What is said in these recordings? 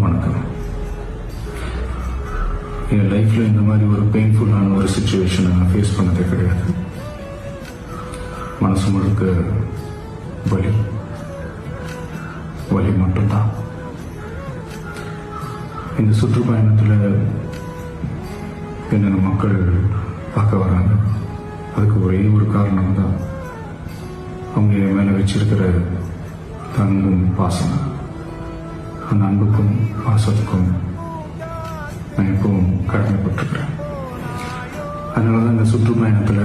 வணக்கம். என் லைஃப்பில் இந்த மாதிரி ஒரு பெயின்ஃபுல்லான ஒரு சுச்சுவேஷனை நான் ஃபேஸ் பண்ணதே கிடையாது. மனசு முழுக்க வலி மட்டும்தான். இந்த சுற்றுப்பயணத்தில் என்னென்ன மக்கள் பார்க்க வராங்க, அதுக்கு ஒரே ஒரு காரணம் தான் அவங்க என் மேலே வச்சிருக்கிற அன்பும் பாசம். அந்த அன்புக்கும் பாசத்துக்கும் நான் எப்பவும் கடமைப்பட்டிருக்கிறேன். அதனால தான் இந்த சுற்றுப்பயணத்தில்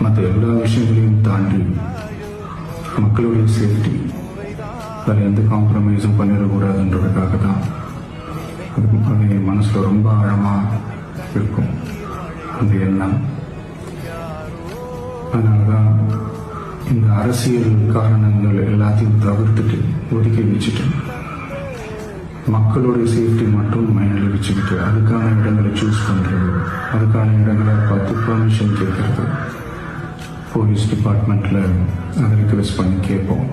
மற்ற எல்லா விஷயங்களையும் தாண்டி மக்களுடைய சேஃப்டி, அதில் எந்த காம்ப்ரமைஸும் பண்ணிடக்கூடாதுன்றதுக்காக தான் அது என் மனசில் ரொம்ப ஆழமாக இருக்கும் அந்த எண்ணம். அதனால தான் இந்த அரசியல் காரணங்கள் எல்லாத்தையும் தவிர்த்துட்டு ஒதுக்கி வச்சுட்டு மக்களுடைய சேஃப்டி மட்டும் மைண்டில் வச்சுக்கிட்டு அதுக்கான இடங்களை சூஸ் பண்ணுறது, அதுக்கான இடங்களை பார்த்து பர்மிஷன் கேட்கறது, போலீஸ் டிபார்ட்மெண்ட்டில் அதை ரிக்வெஸ்ட் பண்ணி கேட்போம்.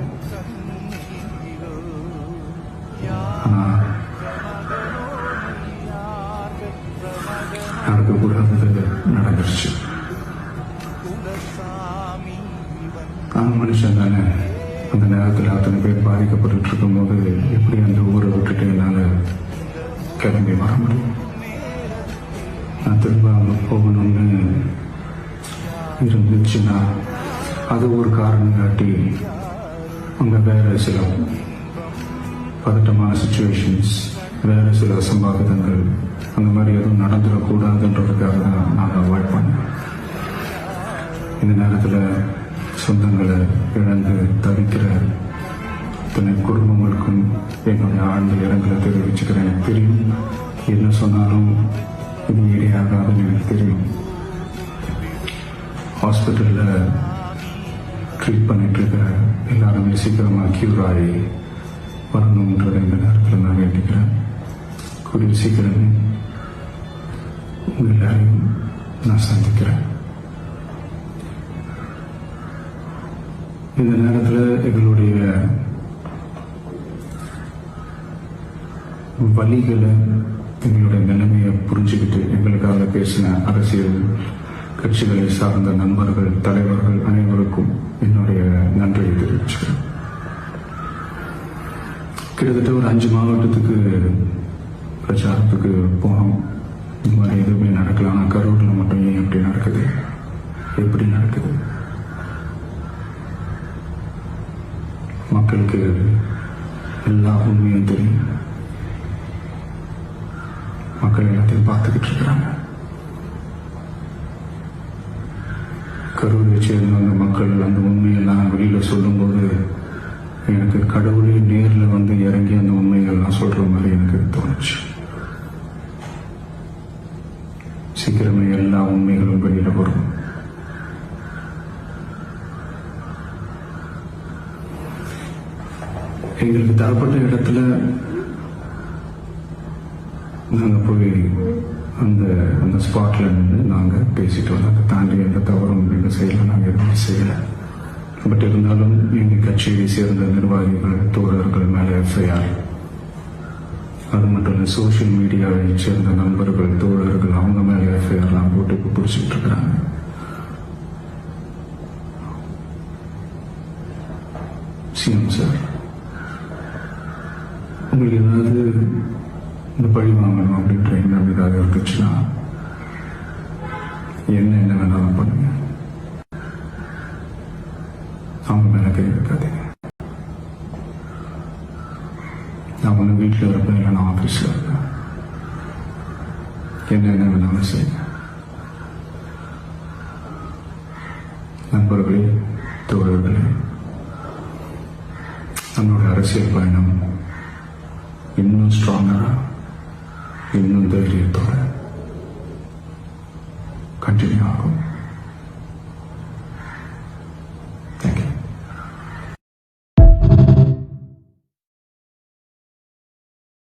ஆனால் நடக்கக்கூடாதது நடந்துருச்சு. நான் மனுஷன் தானே. அந்த நேரத்தில் அத்தனை பேர் பாதிக்கப்பட்டு இருக்கும்போது எப்படி அந்த ஊரை விட்டுட்டு என்னால் கிளம்பி வர முடியும்? நான் திரும்ப அங்கே போகணும்னு இருந்துச்சுன்னா அது ஒரு காரணம் காட்டி அங்கே வேறு சில பதட்டமான சுச்சுவேஷன்ஸ், வேறு சில அசம்பாவிதங்கள் அந்த மாதிரி எதுவும் நடந்துடக்கூடாதுன்றதுக்காக தான் நான் அவாய்ட் பண்ணேன். இந்த நேரத்தில் சொந்தங்களை இழந்து தவிக்கிற இத்தனை குடும்பங்களுக்கும் என்னுடைய ஆழ்ந்த இரங்கலை தெரிவிச்சுக்கிறேன். எனக்கு தெரியும், என்ன சொன்னாலும் இது ஈடாகாதுன்னு எனக்கு தெரியும். ஹாஸ்பிட்டலில் ட்ரீட் பண்ணிட்டு இருக்கிற எல்லாருமே சீக்கிரமாக க்யூர் ஆகி வரணுன்றதை இந்த நேரத்தில் நான் வேண்டிக்கிறேன். கூடிய சீக்கிரமே உங்கள் எல்லாரையும் நான் சந்திக்கிறேன். இந்த நேரத்தில் எங்களுடைய வழிகளை, எங்களுடைய நிலைமையை புரிஞ்சுக்கிட்டு எங்களுக்காக பேசின அரசியல் கட்சிகளை சார்ந்த நண்பர்கள், தலைவர்கள் அனைவருக்கும் என்னுடைய நன்றியை தெரிவிச்சுக்கிறேன். கிட்டத்தட்ட ஒரு 5 மாவட்டத்துக்கு பிரச்சாரத்துக்கு போனோம். இந்த மாதிரி எதுவுமே நடக்கலாம். ஆனால் கரூரில் மட்டும் ஏன் எப்படி நடக்குது, எப்படி நடக்குது? மக்களுக்கு எல்லா உண்மையும் தெரியும். மக்கள் எல்லாத்தையும் பார்த்துக்கிட்டு இருக்கிறாங்க. கரூரை சேர்ந்த அந்த மக்கள் அந்த உண்மையெல்லாம் வெளியில் சொல்லும்போது எனக்கு கடவுளே நேரில் வந்து இறங்கி அந்த உண்மைகள்லாம் சொல்கிற மாதிரி எனக்கு தோணுச்சு. சீக்கிரமே எல்லா உண்மைகளும் வெளியில் வரும். எங்களுக்கு தரப்பட்ட இடத்துல நாங்கள் போய் அந்த ஸ்பாட்ல நின்று நாங்கள் பேசிட்டு வந்தோம். அதை தாண்டி எந்த தவறும் எங்கள் செய்யலை, நாங்கள் எதுவுமே செய்யலை. பட் இருந்தாலும் எங்கள் கட்சியை சேர்ந்த நிர்வாகிகள், தோழர்கள் மேலே எஃப்ஐஆர், அது மட்டும் இல்லை சோஷியல் மீடியாவை சேர்ந்த நண்பர்கள், தோழர்கள் அவங்க மேலே எஃப்ஐஆர்லாம் போட்டு இப்போ பிடிச்சிட்டு இருக்கிறாங்க. சிஎம் சார், உங்களுக்கு ஏதாவது இந்த பழி வாங்கணும் அப்படின்ற எண்ணம் ஏதாவது இருந்துச்சுன்னா என்ன வேணாலும் பண்ணுங்க. அவங்க மேல கை வைக்காதீங்க. நான் ஒன்று வீட்டில் இருப்பேன், இல்லை நான் ஆஃபீஸில் இருப்பேன். என்ன வேணாலும் செய்யுங்க. நண்பர்களே, தோழர்களே, நம்மளோட அரசியல் பயணம் இன்னும் ஸ்ட்ராங்கரா, இன்னும் தைரியத்தோட கண்டினியூ ஆகும்.